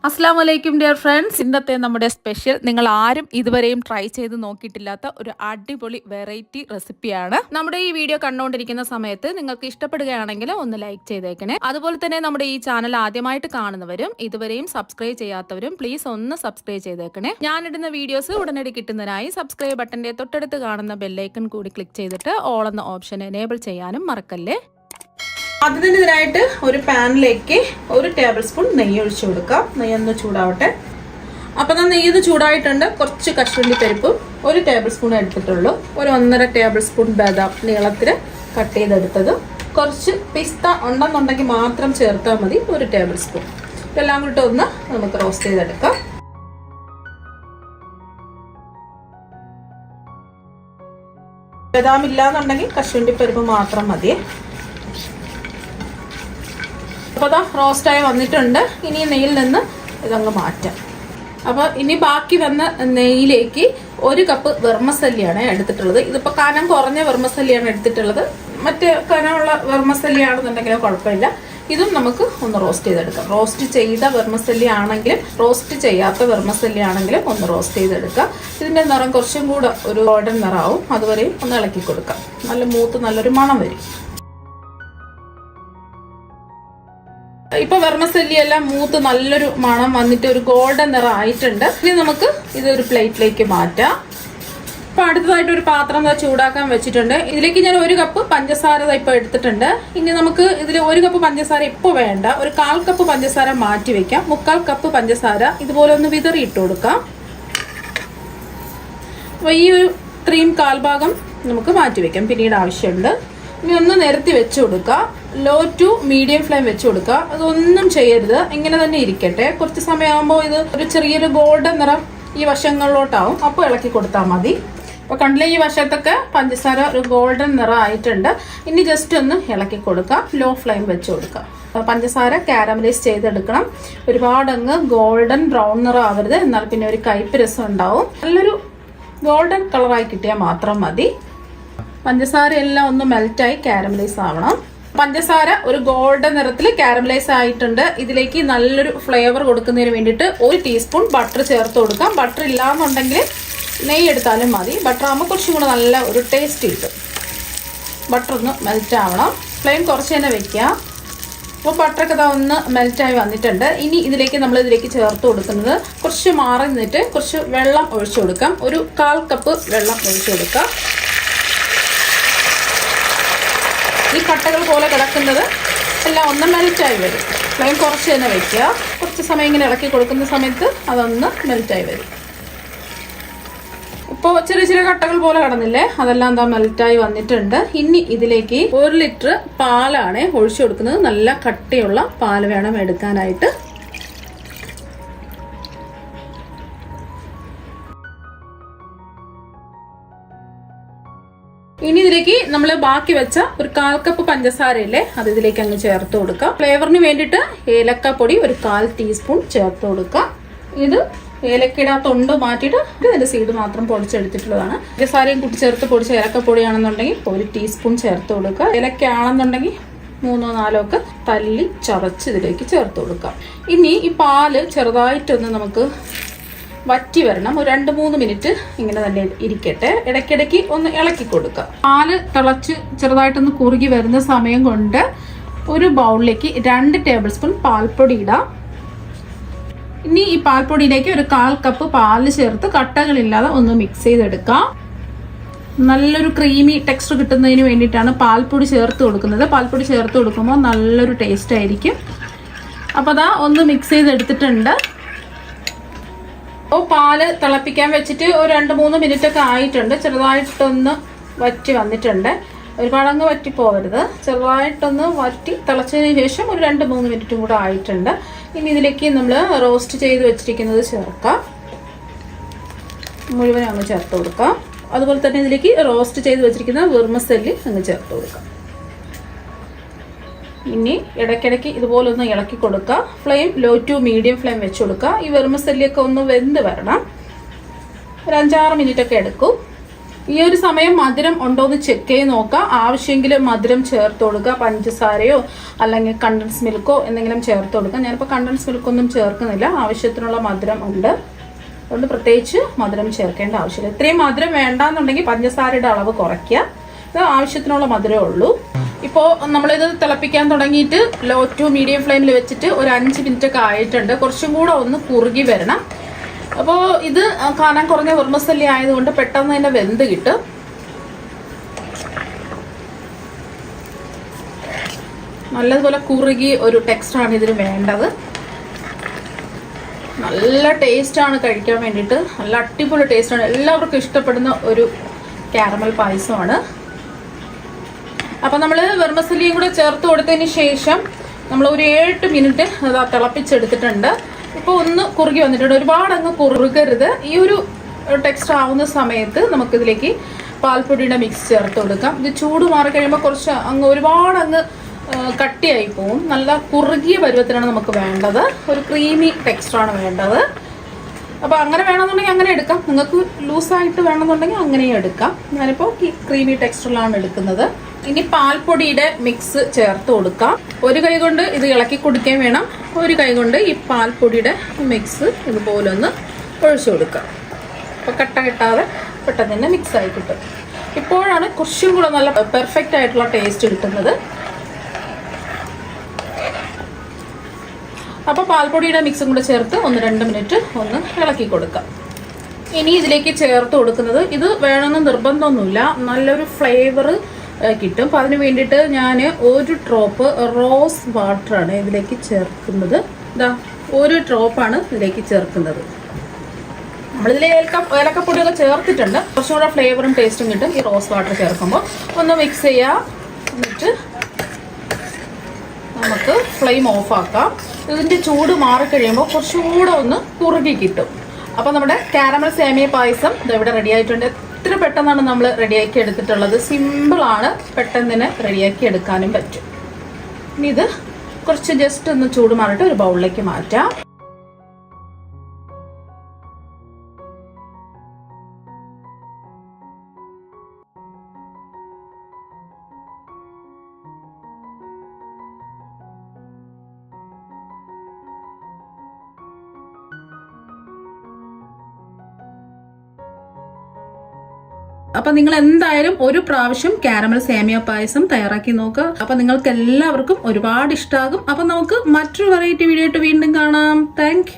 അസ്സാം വലൈക്കും dear friends. ഇന്നത്തെ നമ്മുടെ സ്പെഷ്യൽ നിങ്ങൾ ആരും ഇതുവരെയും ട്രൈ ചെയ്ത് നോക്കിയിട്ടില്ലാത്ത ഒരു അടിപൊളി വെറൈറ്റി റെസിപ്പിയാണ്. നമ്മുടെ ഈ വീഡിയോ കണ്ടുകൊണ്ടിരിക്കുന്ന സമയത്ത് നിങ്ങൾക്ക് ഇഷ്ടപ്പെടുകയാണെങ്കിൽ ഒന്ന് ലൈക്ക് ചെയ്തേക്കണേ. അതുപോലെ തന്നെ നമ്മുടെ ഈ ചാനൽ ആദ്യമായിട്ട് കാണുന്നവരും ഇതുവരെയും സബ്സ്ക്രൈബ് ചെയ്യാത്തവരും പ്ലീസ് ഒന്ന് സബ്സ്ക്രൈബ് ചെയ്തേക്കണേ. ഞാനിടുന്ന വീഡിയോസ് ഉടനടി കിട്ടുന്നതിനായി സബ്സ്ക്രൈബ് ബട്ടന്റെ തൊട്ടടുത്ത് കാണുന്ന ബെല്ലൈക്കൺ കൂടി ക്ലിക്ക് ചെയ്തിട്ട് ഓൾ എന്ന ഓപ്ഷൻ എനേബിൾ ചെയ്യാനും മറക്കല്ലേ. ആദ്യം ഇതിനായിട്ട് ഒരു പാനിലേക്ക് 1 ടേബിൾ സ്പൂൺ നെയ്യ് ഒഴിച്ചു കൊടുക്കാം. നെയ്യൊന്ന് ചൂടാവട്ടെ. അപ്പം നെയ്യ് ചൂടായിട്ടുണ്ട്. കുറച്ച് കശുവണ്ടി പരിപ്പും 1 ടേബിൾ സ്പൂൺ എടുത്തിട്ടുള്ളൂ. ഒരു 1.5 ടേബിൾ സ്പൂൺ ബദാം നീളത്തിൽ കട്ട് ചെയ്തെടുത്തത്, കുറച്ച് പിസ്ത ഉണ്ടെന്നുണ്ടെങ്കിൽ മാത്രം ചേർത്താൽ മതി, 1 ടേബിൾ സ്പൂൺ. ഇതെല്ലാം കൂടി ഒന്ന് നമുക്ക് റോസ്റ്റ് ചെയ്തെടുക്കാം. ബദാം ഇല്ലാന്നുണ്ടെങ്കിൽ കശുവണ്ടി പരിപ്പ് മാത്രം മതി. അപ്പോൾ റോസ്റ്റായി വന്നിട്ടുണ്ട്. ഇനി നെയ്യിൽ നിന്ന് ഇതങ്ങ് മാറ്റാം. അപ്പോൾ ഇനി ബാക്കി വന്ന നെയ്യിലേക്ക് 1 കപ്പ് വെർമസല്ലിയാണ് എടുത്തിട്ടുള്ളത്. ഇതിപ്പോൾ കനം കുറഞ്ഞ വെർമസല്ലിയാണ് എടുത്തിട്ടുള്ളത്. മറ്റ് കനമുള്ള വെർമസല്ലിയാണെന്നുണ്ടെങ്കിലും കുഴപ്പമില്ല. ഇതും നമുക്ക് ഒന്ന് റോസ്റ്റ് ചെയ്തെടുക്കാം. റോസ്റ്റ് ചെയ്ത വെർമസല്ലി ആണെങ്കിലും റോസ്റ്റ് ചെയ്യാത്ത വെർമസല്ലി ആണെങ്കിലും ഒന്ന് റോസ്റ്റ് ചെയ്തെടുക്കാം. ഇതിൻ്റെ നിറം കുറച്ചും കൂടെ ഒരു ഗോൾഡൻ നിറമാവും. അതുവരെയും ഒന്ന് ഇളക്കി കൊടുക്കാം. നല്ല മൂത്ത് നല്ലൊരു മണം വരും. ഇപ്പൊ വെർമസല്ലി എല്ലാം മൂത്ത് നല്ലൊരു മണം വന്നിട്ട് ഒരു ഗോൾഡൻ നിറം ആയിട്ടുണ്ട്. ഇനി നമുക്ക് ഇതൊരു പ്ലേറ്റിലേക്ക് മാറ്റാം. ഇപ്പൊ അടുത്തതായിട്ട് ഒരു പാത്രം ചൂടാക്കാൻ വെച്ചിട്ടുണ്ട്. ഇതിലേക്ക് ഞാൻ 1 കപ്പ് പഞ്ചസാര ഇപ്പൊ എടുത്തിട്ടുണ്ട്. ഇനി നമുക്ക് ഇതിൽ 1 കപ്പ് പഞ്ചസാര ഇപ്പൊ വേണ്ട, ഒരു 1/4 കപ്പ് പഞ്ചസാര മാറ്റി വെക്കാം. 3/4 കപ്പ് പഞ്ചസാര ഇതുപോലെ ഒന്ന് വിതറി ഇട്ട് കൊടുക്കാം. അപ്പൊ ഈ ഒരു ക്രീം 1/4 ഭാഗം നമുക്ക് മാറ്റി വെക്കാം, പിന്നീട് ആവശ്യമുണ്ട്. ഇനി ഒന്ന് നിരത്തി വെച്ച് കൊടുക്കുക. ലോ ടു മീഡിയം ഫ്ലെയിം വെച്ച് കൊടുക്കുക. അതൊന്നും ചെയ്യരുത്, ഇങ്ങനെ തന്നെ ഇരിക്കട്ടെ. കുറച്ച് സമയമാകുമ്പോൾ ഇത് ഒരു ചെറിയൊരു ഗോൾഡൻ നിറം ഈ വശങ്ങളിലോട്ടാവും. അപ്പോൾ ഇളക്കി കൊടുത്താൽ മതി. അപ്പോൾ കണ്ടില്ലേ, ഈ വശത്തൊക്കെ പഞ്ചസാര ഒരു ഗോൾഡൻ നിറം ആയിട്ടുണ്ട്. ഇനി ജസ്റ്റ് ഒന്ന് ഇളക്കി കൊടുക്കുക. ലോ ഫ്ലെയിം വെച്ച് കൊടുക്കുക. പഞ്ചസാര കാരമലൈസ് ചെയ്തെടുക്കണം. ഒരുപാടങ്ങ് ഗോൾഡൻ ബ്രൗൺ നിറം ആവരുത്, എന്നാൽ പിന്നെ ഒരു കയ്പ്പ് രസം ഉണ്ടാവും. നല്ലൊരു ഗോൾഡൻ കളറായി കിട്ടിയാൽ മാത്രം മതി. പഞ്ചസാര എല്ലാം ഒന്ന് മെൽറ്റായി കാരമലൈസ് ആവണം. പഞ്ചസാര ഒരു ഗോൾഡൻ നിറത്തിൽ കാരമലൈസ് ആയിട്ടുണ്ട്. ഇതിലേക്ക് നല്ലൊരു ഫ്ലേവർ കൊടുക്കുന്നതിന് വേണ്ടിയിട്ട് 1 ടീസ്പൂൺ ബട്ടർ ചേർത്ത് കൊടുക്കാം. ബട്ടർ ഇല്ലാന്നുണ്ടെങ്കിൽ നെയ്യ് എടുത്താലും മതി. ബട്ടർ ആകുമ്പോൾ കുറച്ചും കൂടെ നല്ല ഒരു ടേസ്റ്റ് കിട്ടും. ബട്ടർ ഒന്ന് മെൽറ്റ് ആവണം. ഫ്ലെയിം കുറച്ച് തന്നെ വെക്കുക. അപ്പോൾ ബട്ടറൊക്കെ ഒന്ന് മെൽറ്റായി വന്നിട്ടുണ്ട്. ഇനി ഇതിലേക്ക് ചേർത്ത് കൊടുക്കുന്നത് കുറച്ച് മാറി നിന്നിട്ട് കുറച്ച് വെള്ളം ഒഴിച്ചു കൊടുക്കാം. ഒരു 1/4 കപ്പ് വെള്ളം ഒഴിച്ചു കൊടുക്കാം. ഈ കട്ടകൾ പോലെ കിടക്കുന്നത് എല്ലാം ഒന്ന് മെൽറ്റായി വരും. ഫ്ലെയിം കുറച്ച് തന്നെ വെക്കുക. കുറച്ച് സമയം ഇങ്ങനെ ഇളക്കി കൊടുക്കുന്ന സമയത്ത് അതൊന്ന് മെൽറ്റായി വരും. ഇപ്പോൾ ചെറിയ ചെറിയ കട്ടകൾ പോലെ കിടന്നില്ലേ, അതെല്ലാം എന്താ മെൽറ്റായി വന്നിട്ടുണ്ട്. ഇനി ഇതിലേക്ക് 1 ലിറ്റർ പാലാണ് ഒഴിച്ചു കൊടുക്കുന്നത്. നല്ല കട്ടിയുള്ള പാല് വേണം എടുക്കാനായിട്ട്. ഇനി ഇതിലേക്ക് നമ്മൾ ബാക്കി വെച്ച ഒരു 1/4 കപ്പ് പഞ്ചസാരയില്ലേ, അത് ഇതിലേക്ക് അങ്ങ് ചേർത്ത് കൊടുക്കാം. ഫ്ലേവറിന് വേണ്ടിയിട്ട് ഏലക്കപ്പൊടി ഒരു 1/4 ടീസ്പൂൺ ചേർത്ത് കൊടുക്കാം. ഇത് ഏലക്കയുടെ തൊണ്ട് മാറ്റിയിട്ട് ഇതിന്റെ സീഡ് മാത്രം പൊടിച്ചെടുത്തിട്ടുള്ളതാണ്. പഞ്ചസാരയും കൂട്ടി ചേർത്ത് പൊടിച്ച ഏലക്കപ്പൊടിയാണെന്നുണ്ടെങ്കിൽ 1 ടീസ്പൂൺ ചേർത്ത് കൊടുക്കുക. ഏലക്കയാണെന്നുണ്ടെങ്കിൽ 3-4 ഒക്കെ തല്ലി ചതച്ച് ഇതിലേക്ക് ചേർത്ത് കൊടുക്കാം. ഇനി ഈ പാല് ചെറുതായിട്ടൊന്ന് നമുക്ക് വറ്റി വരണം. ഒരു 2-3 മിനിറ്റ് ഇങ്ങനെ തന്നെ ഇരിക്കട്ടെ. ഇടയ്ക്കിടയ്ക്ക് ഒന്ന് ഇളക്കി കൊടുക്കുക. പാല് തിളച്ച് ചെറുതായിട്ടൊന്ന് കുറുകി വരുന്ന സമയം കൊണ്ട് ഒരു ബൗളിലേക്ക് 2 ടേബിൾ സ്പൂൺ പാൽപ്പൊടി ഇടാം. ഇനി ഈ പാൽപ്പൊടിയിലേക്ക് ഒരു 1/4 കപ്പ് പാല് ചേർത്ത് കട്ടകളില്ലാതെ ഒന്ന് മിക്സ് ചെയ്തെടുക്കാം. നല്ലൊരു ക്രീമി ടെക്സ്ചർ കിട്ടുന്നതിന് വേണ്ടിയിട്ടാണ് പാൽപ്പൊടി ചേർത്ത് കൊടുക്കുന്നത്. പാൽപ്പൊടി ചേർത്ത് കൊടുക്കുമ്പോൾ നല്ലൊരു ടേസ്റ്റ് ആയിരിക്കും. അപ്പോൾ അതാ ഒന്ന് മിക്സ് ചെയ്തെടുത്തിട്ടുണ്ട്. അപ്പോൾ പാല് തിളപ്പിക്കാൻ വെച്ചിട്ട് ഒരു 2-3 മിനിറ്റ് ഒക്കെ ആയിട്ടുണ്ട്. ചെറുതായിട്ടൊന്ന് വറ്റി വന്നിട്ടുണ്ട്. ഒരുപാടങ്ങ് വറ്റി പോകരുത്. ചെറുതായിട്ടൊന്ന് വറ്റി തിളച്ചതിന് ശേഷം ഒരു 2-3 മിനിറ്റും കൂടെ ആയിട്ടുണ്ട്. ഇനി ഇതിലേക്ക് നമ്മൾ റോസ്റ്റ് ചെയ്ത് വെച്ചിരിക്കുന്നത് ചേർക്കാം. മുഴുവനും അങ്ങ് ചേർത്ത് കൊടുക്കാം. അതുപോലെ തന്നെ ഇതിലേക്ക് റോസ്റ്റ് ചെയ്ത് വെച്ചിരിക്കുന്ന വെർമസല്ലി അങ്ങ് ചേർത്ത് കൊടുക്കാം. ഇനി ഇടയ്ക്കിടയ്ക്ക് ഇതുപോലെ ഒന്ന് ഇളക്കി കൊടുക്കുക. Flame low to medium flame വെച്ച് കൊടുക്കുക. ഈ വെർമസല്ലിയൊക്കെ ഒന്ന് വെന്ത് വരണം. ഒരു 5-6 മിനിറ്റ് ഒക്കെ എടുക്കും. ഈ ഒരു സമയം മധുരം ഉണ്ടോ എന്ന് ചെക്ക് ചെയ്ത് നോക്കുക. ആവശ്യമെങ്കിൽ മധുരം ചേർത്ത് കൊടുക്കുക. പഞ്ചസാരയോ അല്ലെങ്കിൽ കണ്ടൻസ് മിൽക്കോ എന്തെങ്കിലും ചേർത്ത് കൊടുക്കുക. ഞാനിപ്പോൾ കണ്ടൻസ് മിൽക്കൊന്നും ചേർക്കുന്നില്ല, ആവശ്യത്തിനുള്ള മധുരം ഉണ്ട്, അതുകൊണ്ട് പ്രത്യേകിച്ച് മധുരം ചേർക്കേണ്ട ആവശ്യമില്ല. ഇത്രയും മധുരം വേണ്ടാന്നുണ്ടെങ്കിൽ പഞ്ചസാരയുടെ അളവ് കുറയ്ക്കുക. ഇത് ആവശ്യത്തിനുള്ള മധുരമേ ഉള്ളൂ. ഇപ്പോൾ നമ്മളിത് തിളപ്പിക്കാൻ തുടങ്ങിയിട്ട് ലോ ടു മീഡിയം ഫ്ലെയിമിൽ വെച്ചിട്ട് ഒരു 5 മിനിറ്റ് ഒക്കെ ആയിട്ടുണ്ട്. കുറച്ചും കൂടെ ഒന്ന് കുറുകി വരണം. അപ്പോൾ ഇത് കനം കുറഞ്ഞ വെർമസല്ലി ആയതുകൊണ്ട് പെട്ടെന്ന് തന്നെ വെന്ത് കിട്ടും. നല്ലതുപോലെ കുറുകി ഒരു ടെക്സ്ചറാണ് ഇതിന് വേണ്ടത്. നല്ല ടേസ്റ്റാണ് കഴിക്കാൻ വേണ്ടിയിട്ട്, നല്ല അടിപൊളി ടേസ്റ്റാണ്. എല്ലാവർക്കും ഇഷ്ടപ്പെടുന്ന ഒരു കാരമൽ പായസമാണ്. അപ്പം നമ്മൾ വെർമസല്ലിയും കൂടെ ചേർത്ത് കൊടുത്തതിന് ശേഷം നമ്മൾ ഒരു 7 മിനിറ്റ് അത് തിളപ്പിച്ചെടുത്തിട്ടുണ്ട്. ഇപ്പോൾ ഒന്ന് കുറുകി വന്നിട്ടുണ്ട്. ഒരുപാട് അങ്ങ് കുറുകരുത്. ഈ ഒരു ടെക്സ്ചർ ആവുന്ന സമയത്ത് നമുക്കിതിലേക്ക് പാൽപ്പൊടിയുടെ മിക്സ് ചേർത്ത് കൊടുക്കാം. ഇത് ചൂട് മാറി കഴിയുമ്പോൾ കുറച്ച് അങ്ങ് ഒരുപാട് അങ്ങ് കട്ടിയായി പോവും. നല്ല കുറുകിയ പരുവത്തിനാണ് നമുക്ക് വേണ്ടത്. ഒരു ക്രീമി ടെക്സ്ചറാണ് വേണ്ടത്. അപ്പോൾ അങ്ങനെ വേണമെന്നുണ്ടെങ്കിൽ അങ്ങനെ എടുക്കാം. നിങ്ങൾക്ക് ലൂസായിട്ട് വേണമെന്നുണ്ടെങ്കിൽ അങ്ങനെയും എടുക്കാം. ഞാനിപ്പോൾ ക്രീമി ടെക്സ്ചറിലാണ് എടുക്കുന്നത്. ഇനി പാൽപ്പൊടിയുടെ മിക്സ് ചേർത്ത് കൊടുക്കാം. ഒരു കൈ കൊണ്ട് ഇത് ഇളക്കി കുടിക്കാൻ വേണം, ഒരു കൈ കൊണ്ട് ഈ പാൽപ്പൊടിയുടെ മിക്സ് ഇതുപോലെ ഒന്ന് ഒഴിച്ചു കൊടുക്കാം. അപ്പോൾ കട്ട കെട്ടാതെ പെട്ടെന്ന് തന്നെ മിക്സ് ആയി കിട്ടും. ഇപ്പോഴാണ് കുറച്ചും കൂടെ നല്ല പെർഫെക്റ്റ് ആയിട്ടുള്ള ടേസ്റ്റ് കിട്ടുന്നത്. അപ്പോൾ പാൽപ്പൊടിയുടെ മിക്സും കൂടെ ചേർത്ത് 1-2 മിനിറ്റ് ഒന്ന് ഇളക്കി കൊടുക്കാം. ഇനി ഇതിലേക്ക് ചേർത്ത് കൊടുക്കുന്നത്, ഇത് വേണമെന്ന് നിർബന്ധമൊന്നുമില്ല, നല്ലൊരു ഫ്ലേവർ കിട്ടും. അപ്പോൾ അതിന് വേണ്ടിയിട്ട് ഞാൻ 1 ഡ്രോപ്പ് റോസ് വാട്ടറാണ് ഇതിലേക്ക് ചേർക്കുന്നത്. ഇതാ 1 ഡ്രോപ്പാണ് ഇതിലേക്ക് ചേർക്കുന്നത്. നമ്മളിതിൽ ഏലക്കപ്പൊടിയൊക്കെ ചേർത്തിട്ടുണ്ട്. കുറച്ചും കൂടെ ഫ്ലേവറും ടേസ്റ്റും കിട്ടും ഈ റോസ് വാട്ടർ ചേർക്കുമ്പോൾ. ഒന്ന് മിക്സ് ചെയ്യുക. എന്നിട്ട് നമുക്ക് ഫ്ലെയിം ഓഫാക്കാം. ഇതിൻ്റെ ചൂട് മാറിക്കഴിയുമ്പോൾ കുറച്ചുകൂടെ ഒന്ന് കുറുകി കിട്ടും. അപ്പോൾ നമ്മുടെ കാരമൽ സേമിയ പായസം ഇവിടെ റെഡി ആയിട്ടുണ്ട്. എത്ര പെട്ടെന്നാണ് നമ്മൾ റെഡിയാക്കി എടുത്തിട്ടുള്ളത്. സിമ്പിളാണ്, പെട്ടെന്ന് തന്നെ റെഡിയാക്കി എടുക്കാനും പറ്റും. ഇനി ഇത് കുറച്ച് ജസ്റ്റ് ഒന്ന് ചൂട് മാറിയിട്ട് ഒരു ബൗളിലേക്ക് മാറ്റാം. അപ്പൊ നിങ്ങൾ എന്തായാലും ഒരു പ്രാവശ്യം കാരമൽ സേമിയ പായസം തയ്യാറാക്കി നോക്കുക. അപ്പൊ നിങ്ങൾക്ക് എല്ലാവർക്കും ഒരുപാട് ഇഷ്ടമാകും. അപ്പൊ നമുക്ക് മറ്റൊരു വെറൈറ്റി വീഡിയോ ആയിട്ട് വീണ്ടും കാണാം. താങ്ക്